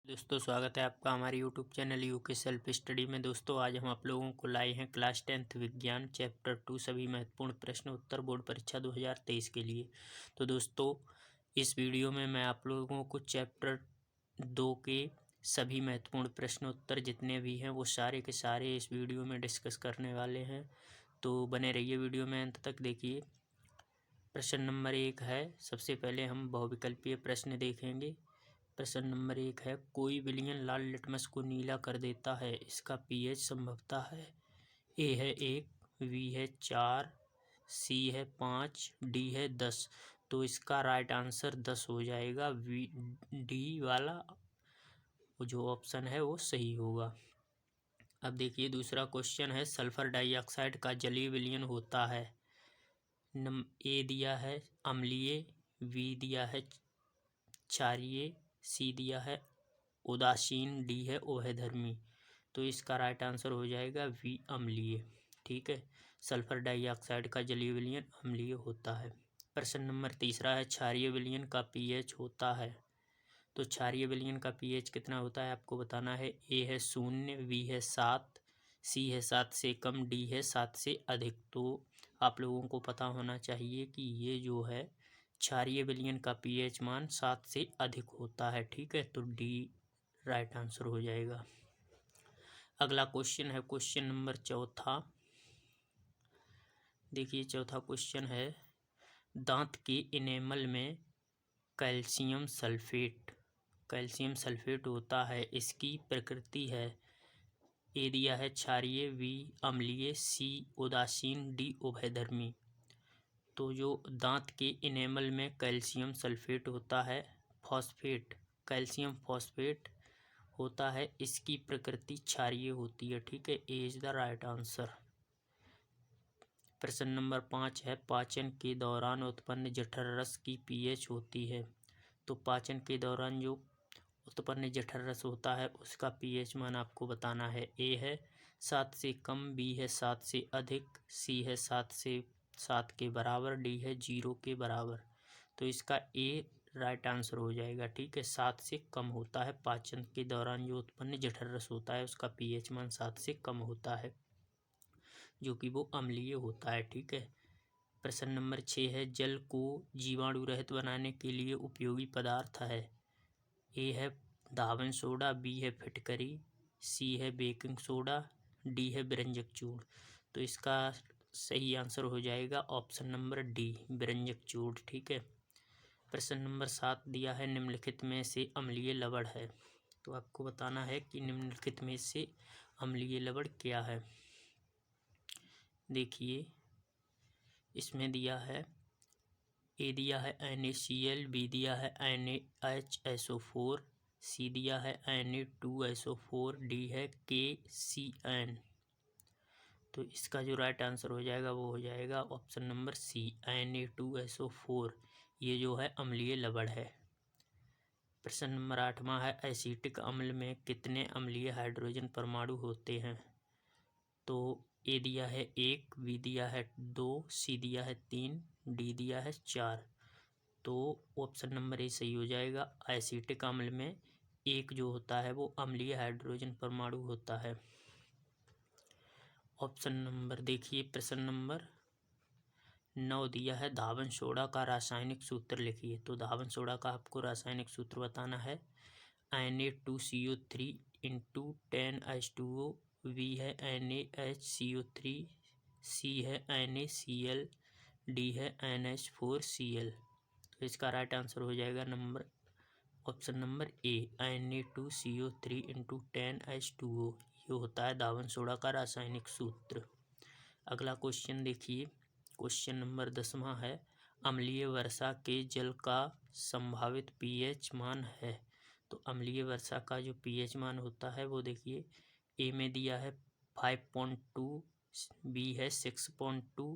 दोस्तों स्वागत है आपका हमारे YouTube channel UK self study में। दोस्तों आज हम आप लोगों को लाए हैं क्लास 10th विज्ञान चैप्टर 2 सभी महत्वपूर्ण प्रश्न उत्तर बोर्ड परीक्षा 2023 के लिए। तो दोस्तों इस वीडियो में मैं आप लोगों को चैप्टर 2 के सभी महत्वपूर्ण प्रश्न उत्तर जितने भी हैं वो सारे के सारे इस वीडियो में डिस्कस करने वाले हैं। तो बने रहिए वीडियो में अंत तक। देखिए प्रश्न नंबर 1 है, सबसे पहले हम बहुविकल्पीय प्रश्न देखेंगे। प्रश्न नंबर 1 है, कोई विलयन लाल लिटमस को नीला कर देता है, इसका पीएच संभवतः है। ए है 1, बी है 4, सी है 5, डी है 10। तो इसका राइट आंसर 10 हो जाएगा। वी डी वाला जो ऑप्शन है वो सही होगा। अब देखिए दूसरा क्वेश्चन है, सल्फर डाइऑक्साइड का जलीय विलयन होता है। ए दिया है अम्लीय, बी दिया है क्षारीय, सी दिया है उदासीन, डी है ओहधर्मी। तो इसका राइट आंसर हो जाएगा वी अम्लीय। ठीक है, सल्फर डाइऑक्साइड का जलीय विलयन अम्लीय होता है। प्रश्न नंबर 3 है, क्षारीय विलयन का पीएच होता है। तो क्षारीय विलयन का पीएच कितना होता है आपको बताना है। ए है 0, बी है 7, सी है 7 से कम, डी है 7 से अधिक। तो आप लोगों को पता होना चाहिए कि ये जो है क्षारीय विलयन का पीएच मान 7 से अधिक होता है। ठीक है, तो डी राइट आंसर हो जाएगा। अगला क्वेश्चन है क्वेश्चन नंबर 4। देखिए चौथा क्वेश्चन है, दांत के इनेमल में कैल्शियम सल्फेट होता है, इसकी प्रकृति है। ए दिया है क्षारीय, बी अम्लीय, सी उदासीन, डी उभयधर्मी। तो जो दांत के इनेमल में कैल्शियम सल्फेट होता है, कैल्शियम फॉस्फेट होता है, इसकी प्रकृति क्षारीय होती है। ठीक है, ए इज द राइट आंसर। प्रश्न नंबर 5 है, पाचन के दौरान उत्पन्न जठर रस की पीएच होती है। तो पाचन के दौरान जो उत्पन्न जठर रस होता है उसका पीएच मान आपको बताना है। ए है 7 से कम, बी है 7 से अधिक, सी है 7 से 7 के बराबर, डी है 0 के बराबर। तो इसका ए राइट आंसर हो जाएगा। ठीक है, 7 से कम होता है। पाचन के दौरान जो उत्पन्न जठर रस होता है उसका पीएच मान 7 से कम होता है, जो कि वो अम्लीय होता है। ठीक है, प्रश्न नंबर 6 है, जल को जीवाणु रहित बनाने के लिए उपयोगी पदार्थ है। ए है धावन सोडा, बी है फिटकरी, सी है बेकिंग सोडा, डी है व्यंजक चूर्ण। तो इसका सही आंसर हो जाएगा ऑप्शन नंबर डी, व्यंजक चूर्ण। ठीक है, प्रश्न नंबर 7 दिया है, निम्नलिखित में से अम्लीय लवण है। तो आपको बताना है कि निम्नलिखित में से अम्लीय लवण क्या है। देखिए इसमें दिया है, ए दिया है NaCl, बी दिया है NaHSO4, सी दिया है Na2SO4, डी है KCN। तो इसका जो राइट आंसर हो जाएगा वो हो जाएगा ऑप्शन नंबर सी, Na2SO4। ये जो है अम्लीय लवण है। प्रश्न नंबर 8वां है, एसिटिक अम्ल में कितने अम्लीय हाइड्रोजन परमाणु होते हैं। तो ए दिया है 1, बी दिया है 2, सी दिया है 3, डी दिया है 4। तो ऑप्शन नंबर ए सही हो जाएगा। एसिटिक अम्ल में एक जो होता है वो अम्लीय हाइड्रोजन परमाणु होता है। ऑप्शन नंबर देखिए, प्रश्न नंबर 9 दिया है, धावन सोडा का रासायनिक सूत्र लिखिए। तो धावन सोडा का आपको रासायनिक सूत्र बताना है। Na2CO3 इंटू 10H2O, बी है NaHCO3, सी है NaCl, डी है NH4Cl। तो इसका राइट आंसर हो जाएगा option number A, Na2CO3 into 10H2O। ये होता है धावन सोडा का रासायनिक सूत्र। अगला क्वेश्चन देखिए, क्वेश्चन नंबर 10वां है, अम्लीय वर्षा के जल का संभावित पीएच मान है। तो अम्लीय वर्षा का जो पीएच मान होता है वो देखिए, ए में दिया है 5.2, बी है 6.2,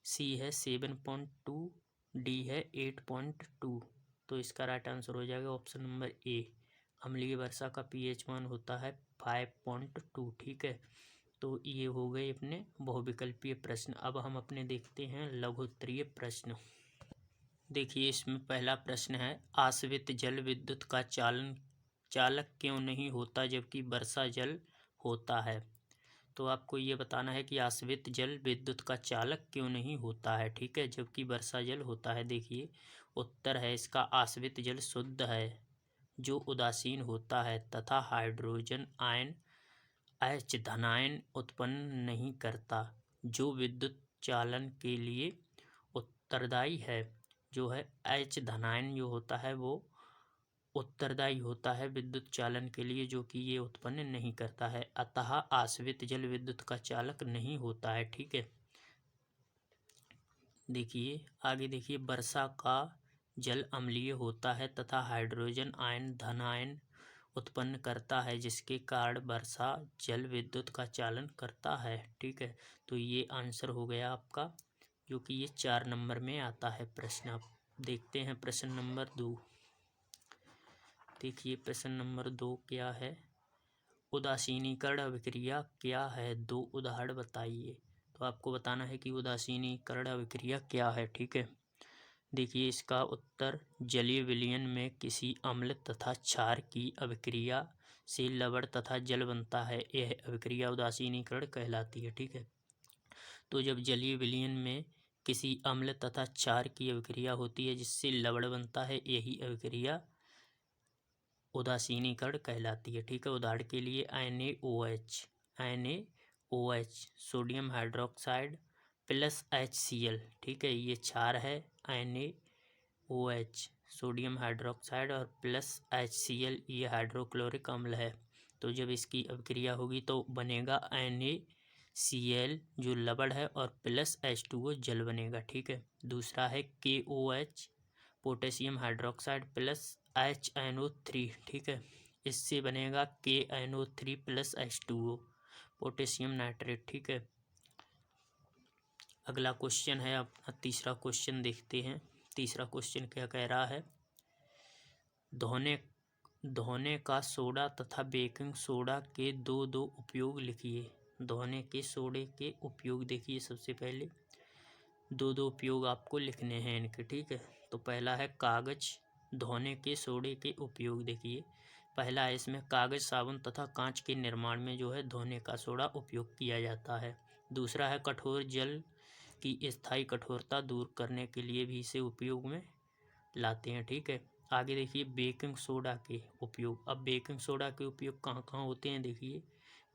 सी है 7.2, डी है 8.2। तो इसका राइट आंसर हो जाएगा ऑप्शन नंबर ए, अम्लीय वर्षा का पीएच मान होता है 5.2। ठीक है, तो ये हो गए अपने बहुविकल्पीय प्रश्न। अब हम अपने देखते हैं लघुत्तरीय प्रश्न। देखिए इसमें पहला प्रश्न है, आश्रित जल विद्युत का चालन चालक क्यों नहीं होता जबकि वर्षा जल होता है? तो आपको ये बताना है कि आश्रित जल विद्युत का चालक क्यों नहीं होता है, ठीक है, जबकि वर्षा जल होता है। देखिए उत्तर है इसका आश्रित जल शुद्ध है जो उदासीन होता है तथा हाइड्रोजन आयन H धनायन उत्पन्न नहीं करता, जो विद्युत चालन के लिए उत्तरदायी है। जो है H धनायन जो होता है वो उत्तरदायी होता है विद्युत चालन के लिए, जो कि ये उत्पन्न नहीं करता है। अतः आश्रित जल विद्युत का चालक नहीं होता है, ठीक है। देखिए आगे देखिए, वर्षा का जल अम्लीय होता है तथा हाइड्रोजन आयन धनायन उत्पन्न करता है, जिसके कारण वर्षा जल विद्युत का चालन करता है, ठीक है। तो ये आंसर हो गया आपका, जो कि ये 4 नंबर में आता है प्रश्न। आप देखते हैं प्रश्न नंबर 2। देखिए प्रश्न नंबर 2 क्या है, उदासीनीकरण अभिक्रिया क्या है, 2 उदाहरण बताइए। तो आपको बताना है कि उदासीनीकरण अभिक्रिया क्या है, ठीक है। देखिए इसका उत्तर, जलीय विलयन में किसी अम्ल तथा क्षार की अभिक्रिया से लवण तथा जल बनता है, यह अभिक्रिया उदासीनीकरण कहलाती है, ठीक है। तो जब जलीय विलयन में किसी अम्ल तथा क्षार की अभिक्रिया होती है जिससे लवण बनता है, यही अभिक्रिया उदासीनीकरण कहलाती है, ठीक है। उदाहरण के लिए NaOH sodium hydroxide plus HCl, ठीक है, ये क्षार है। NaOH सोडियम हाइड्रोक्साइड और प्लस HCl ये हाइड्रोक्लोरिक अम्ल है। तो जब इसकी अभिक्रिया होगी तो बनेगा NaCl जो लवण है और प्लस H2O जल बनेगा, ठीक है। दूसरा है KOH potassium hydroxide plus HNO3, ठीक है, इससे बनेगा KNO3 plus H2O potassium nitrate, ठीक है। अगला क्वेश्चन है अपना तीसरा क्वेश्चन, देखते हैं तीसरा क्वेश्चन क्या कह रहा है। धोने का सोडा तथा बेकिंग सोडा के दो उपयोग लिखिए। धोने के सोडे के उपयोग देखिए, सबसे पहले दो उपयोग आपको लिखने हैं इनके, ठीक है। तो पहला है कागज धोने के सोडे के उपयोग। देखिए पहला है इसमें कागज, साबुन तथा कांच के निर्माण में जो है धोने का सोडा उपयोग किया जाता है। दूसरा है कठोर जल की स्थायी कठोरता दूर करने के लिए भी इसे उपयोग में लाते हैं, ठीक है। आगे देखिए बेकिंग सोडा के उपयोग। अब बेकिंग सोडा के उपयोग कहाँ कहाँ होते हैं, देखिए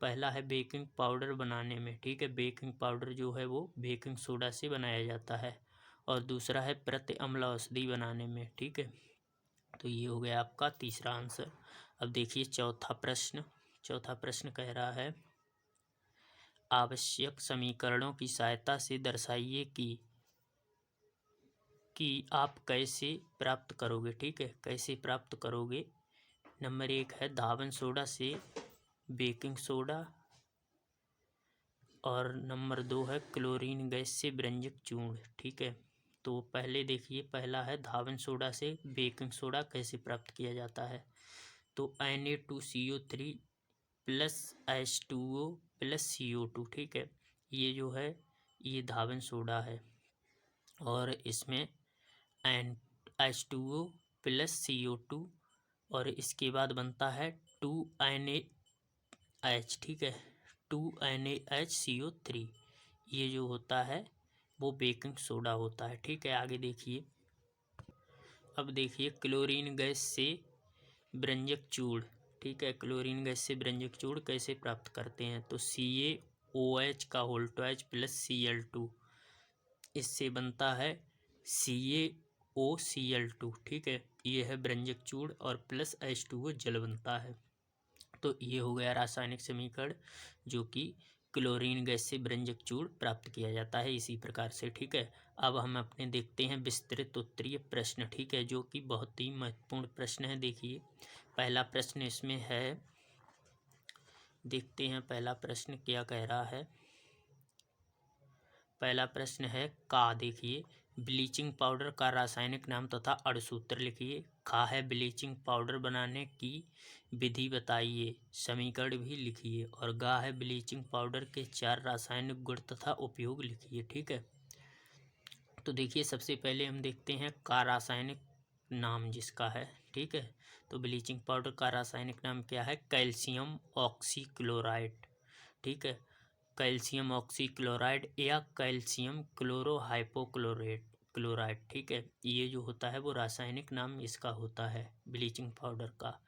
पहला है बेकिंग पाउडर बनाने में, ठीक है, बेकिंग पाउडर जो है वो बेकिंग सोडा से बनाया जाता है। और दूसरा है प्रति अम्ल औषधि बनाने में, ठीक है। तो ये हो गया आपका तीसरा आंसर। अब देखिए चौथा प्रश्न कह रहा है, आवश्यक समीकरणों की सहायता से दर्शाइए कि आप कैसे प्राप्त करोगे, ठीक है, कैसे प्राप्त करोगे। नंबर 1 है धावन सोडा से बेकिंग सोडा, और नंबर 2 है क्लोरीन गैस से व्यंजक चूर्ण, ठीक है। तो पहले देखिए, पहला है धावन सोडा से बेकिंग सोडा कैसे प्राप्त किया जाता है। तो Na2CO3 plus H2O plus CO2, ठीक है, ये जो है ये धावन सोडा है, और इसमें H2O प्लस CO2 और इसके बाद बनता है 2NaH, ठीक है, 2NaHCO3, ये जो होता है वो बेकिंग सोडा होता है, ठीक है। आगे देखिए, अब देखिए क्लोरीन गैस से व्यंजक चूर्ण, ठीक है, क्लोरीन गैस से व्यंजक चूर्ण कैसे प्राप्त करते हैं। तो CaOH का होल्टोएच प्लस Cl2, इससे बनता है CaOCl2, ठीक है, ये है व्यंजक चूर्ण और प्लस H2O जल बनता है। तो ये हो गया रासायनिक समीकरण, जो कि क्लोरीन गैस से व्यंजक चूर्ण प्राप्त किया जाता है इसी प्रकार से, ठीक है। अब हम अपने देखते हैं विस्तृत उत्तरीय प्रश्न, ठीक है, जो कि बहुत ही महत्वपूर्ण प्रश्न है। देखिए पहला प्रश्न इसमें है, देखते हैं पहला प्रश्न क्या कह रहा है। पहला प्रश्न है का, देखिए ब्लीचिंग पाउडर का रासायनिक नाम तथा अणुसूत्र लिखिए। खा है ब्लीचिंग पाउडर बनाने की विधि बताइए, समीकरण भी लिखिए। और गा है ब्लीचिंग पाउडर के 4 रासायनिक गुण तथा उपयोग लिखिए, ठीक है। तो देखिए सबसे पहले हम देखते हैं का रासायनिक नाम जिसका है, ठीक है। तो ब्लीचिंग पाउडर का रासायनिक नाम क्या है? कैल्शियम ऑक्सीक्लोराइड, ठीक है। कैल्शियम ऑक्सीक्लोराइड या कैल्शियम क्लोराइड, ठीक है। ये जो होता है वो रासायनिक नाम इसका होता है ब्लीचिंग पाउडर का।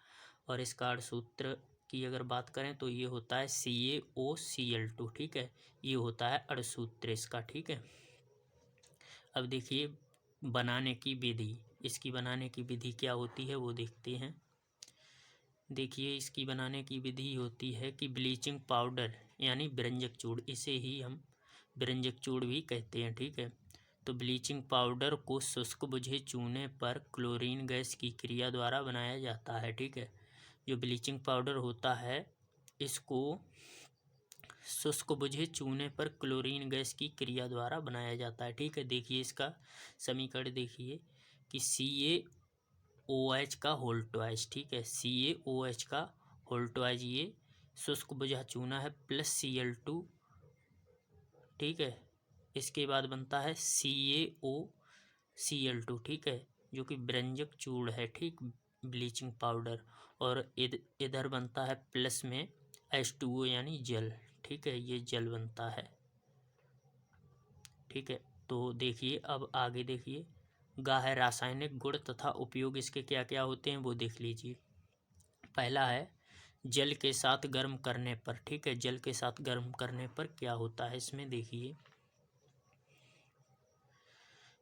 और इसका अणुसूत्र की अगर बात करें तो ये होता है CaOCl2, ठीक है। ये होता है अणुसूत्र इसका, ठीक है। अब देखिए बनाने की विधि, इसकी बनाने की विधि क्या होती है वो देखते हैं। देखिए इसकी बनाने की विधि होती है कि ब्लीचिंग पाउडर यानी बिरंजक चूड़, इसे ही हम बिरंजक चूड़ भी कहते हैं, ठीक है। तो ब्लीचिंग पाउडर को शुष्क बुझे चूने पर क्लोरीन गैस की क्रिया द्वारा बनाया जाता है, ठीक है। जो ब्लीचिंग पाउडर होता है इसको शुष्क बुझे चूने पर क्लोरीन गैस की क्रिया द्वारा बनाया जाता है, ठीक है। देखिए इसका समीकरण देखिए कि CaOH का होल ट्वाइस, ठीक है। CaOH का होल ट्वाइस ये शुष्क बुझा चूना है प्लस Cl2, ठीक है। इसके बाद बनता है CaOCl2, ठीक है, जो कि बिरंजक चूड़ है, ठीक, ब्लीचिंग पाउडर। और इधर बनता है प्लस में H2O यानी जल, ठीक है, ये जल बनता है, ठीक है। तो देखिए अब आगे देखिए है रासायनिक गुण तथा उपयोग इसके क्या क्या होते हैं वो देख लीजिए। पहला है जल के साथ गर्म करने पर, ठीक है। जल के साथ गर्म करने पर क्या होता है इसमें देखिए,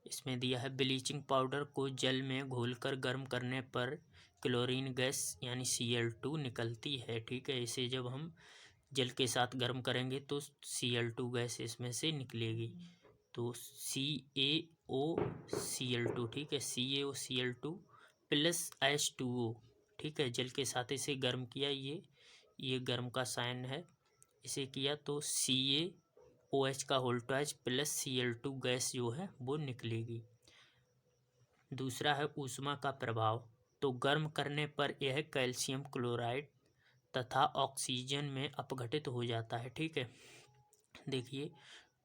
इसमें दिया है ब्लीचिंग पाउडर को जल में घोलकर गर्म करने पर क्लोरीन गैस यानी Cl2 निकलती है, ठीक है। इसे जब हम जल के साथ गर्म करेंगे तो Cl2 गैस इसमें से निकलेगी। तो CaOCl2, ठीक है, CaOCl2 प्लस H2O, ठीक है। जल के साथ इसे गर्म किया, ये गर्म का साइन है, इसे किया तो CaOH का whole twice plus Cl2 gas जो है वो निकलेगी। दूसरा है ऊष्मा का प्रभाव, तो गर्म करने पर यह कैल्शियम क्लोराइड तथा ऑक्सीजन में अपघटित हो जाता है, ठीक है। देखिए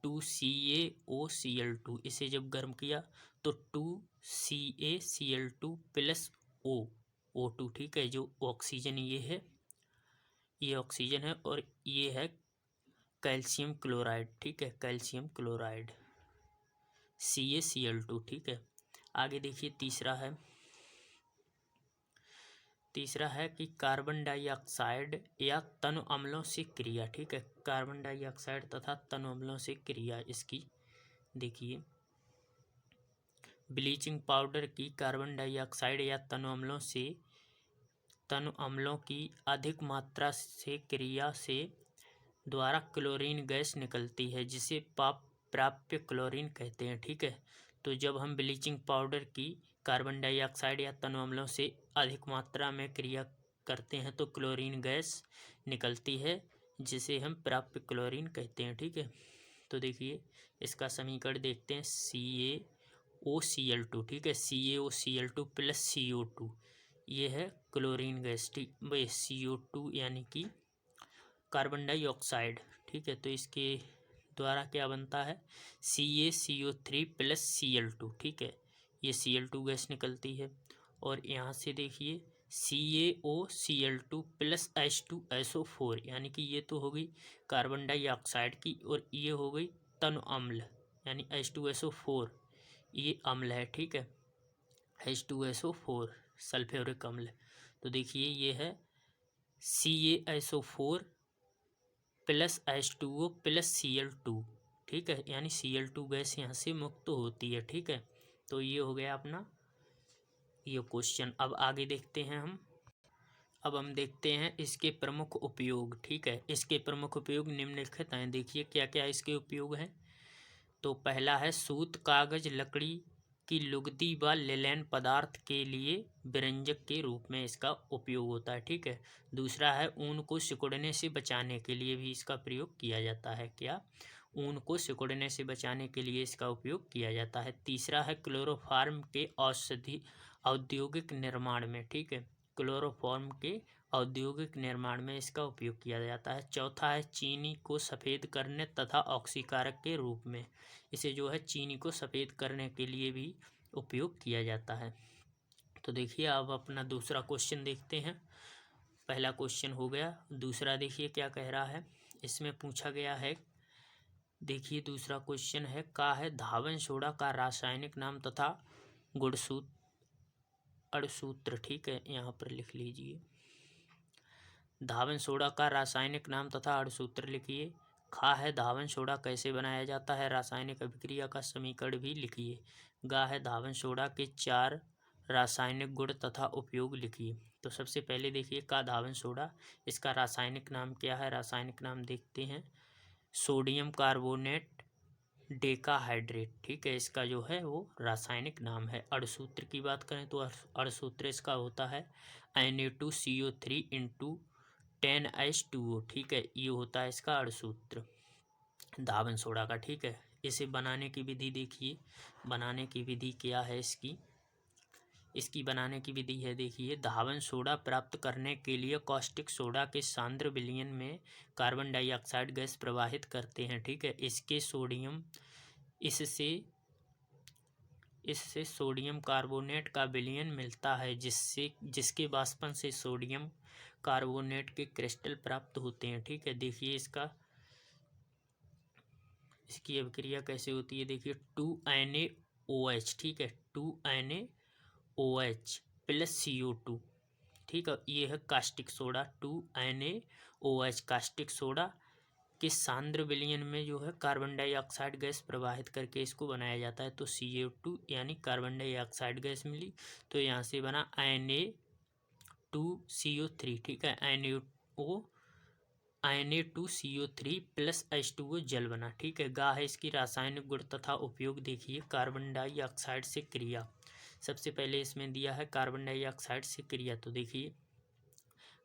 2CaOCl2, इसे जब गर्म किया तो 2CaCl2 प्लस O2, ठीक है। जो ऑक्सीजन ये है, ये ऑक्सीजन है और ये है कैल्शियम क्लोराइड, ठीक है, कैल्शियम क्लोराइड CaCl2, ठीक है। आगे देखिए तीसरा है कि कार्बन डाइऑक्साइड या तनु अम्लों से क्रिया, ठीक है। कार्बन डाइऑक्साइड तथा तनु अम्लों से क्रिया इसकी देखिए, ब्लीचिंग पाउडर की कार्बन डाइऑक्साइड या तनु अम्लों की अधिक मात्रा से क्रिया से द्वारा क्लोरीन गैस निकलती है, जिसे प्राप्य क्लोरीन कहते हैं, ठीक है। तो जब हम ब्लीचिंग पाउडर की कार्बन डाइऑक्साइड या तनु अम्लों से अधिक मात्रा में क्रिया करते हैं तो क्लोरीन गैस निकलती है, जिसे हम प्राप्य क्लोरीन कहते हैं, ठीक है। तो देखिए इसका समीकरण देखते हैं CaOCl2, ठीक है। CaOCl2 प्लस CO2, ये है क्लोरीन गैस, ठीक, CO2 यानी कि कार्बन डाइऑक्साइड, ठीक है। तो इसके द्वारा क्या बनता है CaCO3 प्लस Cl2, ठीक है, ये Cl2 गैस निकलती है। और यहाँ से देखिए CaOCl2 प्लस H2SO4, यानी कि ये तो हो गई कार्बन डाइऑक्साइड की और ये हो गई तनु अम्ल यानी H2SO4, ये अम्ल है, ठीक है, H2SO4 सल्फ्यूरिक अम्ल। तो देखिए ये है CaSO4 plus H2O plus Cl2, ठीक है, यानी Cl2 गैस यहाँ से मुक्त होती है, ठीक है। तो ये हो गया अपना ये क्वेश्चन। अब आगे देखते हैं अब हम देखते हैं इसके प्रमुख उपयोग, ठीक है। इसके प्रमुख उपयोग निम्नलिखित हैं, देखिए क्या क्या इसके उपयोग हैं। तो पहला है सूत, कागज, लकड़ी की लुगदी व लिनेन पदार्थ के लिए बिरंजक के रूप में इसका उपयोग होता है, ठीक है। दूसरा है ऊन को सिकुड़ने से बचाने के लिए भी इसका प्रयोग किया जाता है, क्या, ऊन को सिकुड़ने से बचाने के लिए इसका उपयोग किया जाता है। तीसरा है क्लोरोफार्म के औद्योगिक निर्माण में, ठीक है, क्लोरोफॉर्म के औद्योगिक निर्माण में इसका उपयोग किया जाता है। चौथा है चीनी को सफ़ेद करने तथा ऑक्सीकारक के रूप में, इसे जो है चीनी को सफ़ेद करने के लिए भी उपयोग किया जाता है। तो तो देखिए अब अपना दूसरा क्वेश्चन देखते हैं। पहला क्वेश्चन हो गया, दूसरा देखिए क्या कह रहा है। इसमें पूछा गया है, देखिए दूसरा क्वेश्चन है, का है धावन सोडा का रासायनिक नाम तथा गुणसूत्र अणुसूत्र। ठीक है, यहाँ पर लिख लीजिए, धावन सोडा का रासायनिक नाम तथा अणुसूत्र लिखिए। खा है धावन सोडा कैसे बनाया जाता है, रासायनिक अभिक्रिया का समीकरण भी लिखिए। गा है धावन सोडा के 4 रासायनिक गुण तथा उपयोग लिखिए। तो सबसे पहले देखिए का धावन सोडा, इसका रासायनिक नाम क्या है, रासायनिक नाम देखते हैं, सोडियम कार्बोनेट डेकाहाइड्रेट। ठीक है, इसका जो है वो रासायनिक नाम है। अणुसूत्र की बात करें तो अणुसूत्र इसका होता है Na2CO3 इंटू 10H2O। ठीक है, ये होता है इसका अणुसूत्र धावन सोडा का। ठीक है, इसे बनाने की विधि देखिए, बनाने की विधि क्या है इसकी बनाने की विधि है, देखिए, धावन सोडा प्राप्त करने के लिए कॉस्टिक सोडा के सांद्र विलयन में कार्बन डाइऑक्साइड गैस प्रवाहित करते हैं। ठीक है, इससे सोडियम कार्बोनेट का विलयन मिलता है, जिसके वाष्पन से सोडियम कार्बोनेट के क्रिस्टल प्राप्त होते हैं। ठीक है, देखिए इसकी अभिक्रिया कैसे होती है, देखिए 2NaOH। ठीक है, 2NaOH प्लस CO2। ठीक है, ये है caustic soda. 2NaOH caustic soda के सांद्र विलयन में जो है कार्बन डाइऑक्साइड गैस प्रवाहित करके इसको बनाया जाता है। तो CO2 यानी कार्बन डाइऑक्साइड गैस मिली, तो यहाँ से बना Na2CO3। ठीक है, Na2CO3 प्लस H2O जल बना। ठीक है, गा है इसकी रासायनिक गुण तथा उपयोग देखिए, कार्बन डाइऑक्साइड से क्रिया। सबसे पहले इसमें दिया है कार्बन डाइऑक्साइड से क्रिया, तो देखिए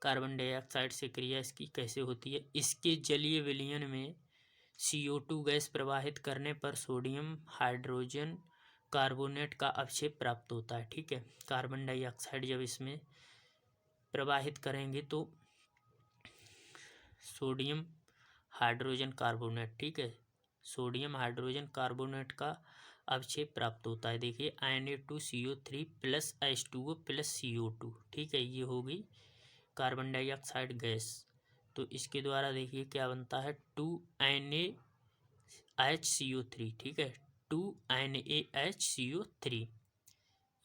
कार्बन डाइऑक्साइड से क्रिया इसकी कैसे होती है, इसके जलीय विलयन में CO2 गैस प्रवाहित करने पर सोडियम हाइड्रोजन कार्बोनेट का अवक्षेप प्राप्त होता है। ठीक है, कार्बन डाइऑक्साइड जब इसमें प्रवाहित करेंगे तो सोडियम हाइड्रोजन कार्बोनेट, ठीक है, सोडियम हाइड्रोजन कार्बोनेट का अवक्षेप प्राप्त होता है। देखिए Na2CO3 plus H2O plus CO2। ठीक है, ये होगी कार्बन डाइऑक्साइड गैस। तो इसके द्वारा देखिए क्या बनता है, 2NaHCO3। ठीक है, 2NaHCO3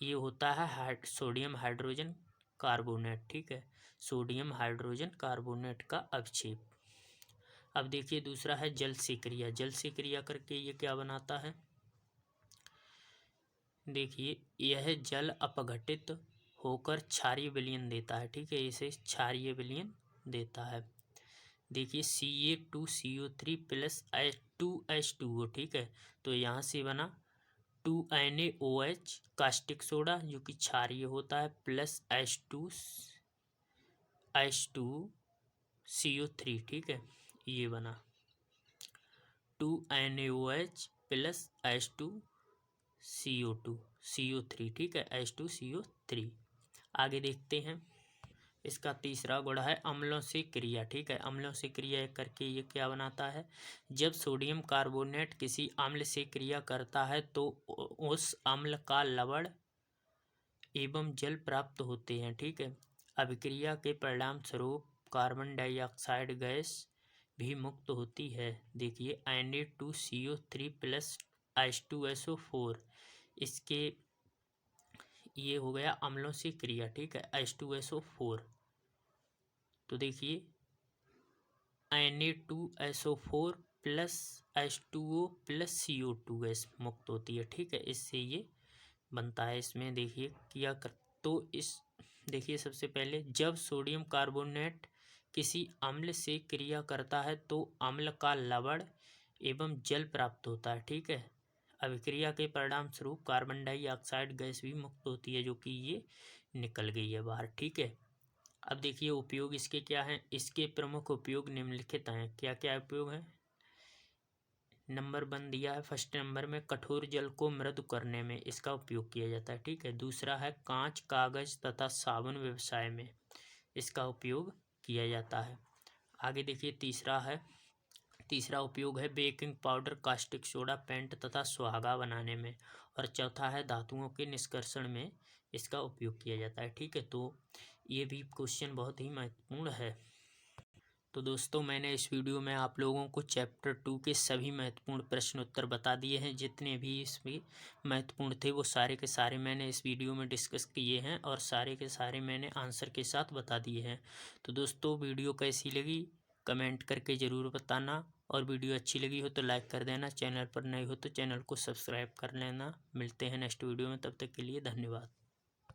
ये होता है सोडियम हाइड्रोजन कार्बोनेट। ठीक है, सोडियम हाइड्रोजन कार्बोनेट का अवक्षेप। अब देखिए दूसरा है जल से क्रिया। जल से क्रिया करके ये क्या बनाता है, देखिए यह जल अपघटित होकर क्षारीय विलयन देता है। ठीक है, इसे क्षारीय विलयन देता है। देखिए Ca2CO3 प्लस 2H2O। ठीक है, तो यहाँ से बना 2NaOH कास्टिक सोडा जो कि क्षारीय होता है, प्लस H2CO3। ठीक है, ये बना 2NaOH प्लस H2CO3। ठीक है, H2CO3। आगे देखते हैं, इसका तीसरा गुण है अम्लों से क्रिया। ठीक है, अम्लों से क्रिया करके ये क्या बनाता है, जब सोडियम कार्बोनेट किसी अम्ल से क्रिया करता है तो उस अम्ल का लवण एवं जल प्राप्त होते हैं। ठीक है, अभिक्रिया के परिणाम स्वरूप कार्बन डाइऑक्साइड गैस भी मुक्त होती है। देखिए Na2CO3 प्लस H2SO4, इसके ये हो गया अम्लों से क्रिया। ठीक है, H2SO4। तो देखिए Na2SO4 plus H2O plus CO2 gas मुक्त होती है। ठीक है, इससे ये बनता है। इसमें देखिए क्या कर, तो इस देखिए सबसे पहले जब सोडियम कार्बोनेट किसी अम्ल से क्रिया करता है तो अम्ल का लवण एवं जल प्राप्त होता है। ठीक है, अभिक्रिया के परिणाम स्वरूप कार्बन डाइऑक्साइड गैस भी मुक्त होती है, जो कि ये निकल गई है बाहर। ठीक है, अब देखिए उपयोग इसके क्या हैं, इसके प्रमुख उपयोग निम्नलिखित हैं। क्या क्या उपयोग हैं, नंबर 1 दिया है, फर्स्ट नंबर में कठोर जल को मृदु करने में इसका उपयोग किया जाता है। ठीक है, दूसरा है कांच, कागज तथा साबुन व्यवसाय में इसका उपयोग किया जाता है। आगे देखिए तीसरा उपयोग है baking powder, caustic soda, paint तथा सुहागा बनाने में। और चौथा है धातुओं के निष्कर्षण में इसका उपयोग किया जाता है। ठीक है, तो ये भी क्वेश्चन बहुत ही महत्वपूर्ण है। तो दोस्तों मैंने इस वीडियो में आप लोगों को चैप्टर 2 के सभी महत्वपूर्ण प्रश्न उत्तर बता दिए हैं। जितने भी इसमें महत्वपूर्ण थे वो सारे के सारे मैंने इस वीडियो में डिस्कस किए हैं और सारे के सारे मैंने आंसर के साथ बता दिए हैं। तो दोस्तों वीडियो कैसी लगी कमेंट करके ज़रूर बताना, और वीडियो अच्छी लगी हो तो लाइक कर देना, चैनल पर नए हो तो चैनल को सब्सक्राइब कर लेना। मिलते हैं नेक्स्ट वीडियो में, तब तक के लिए धन्यवाद।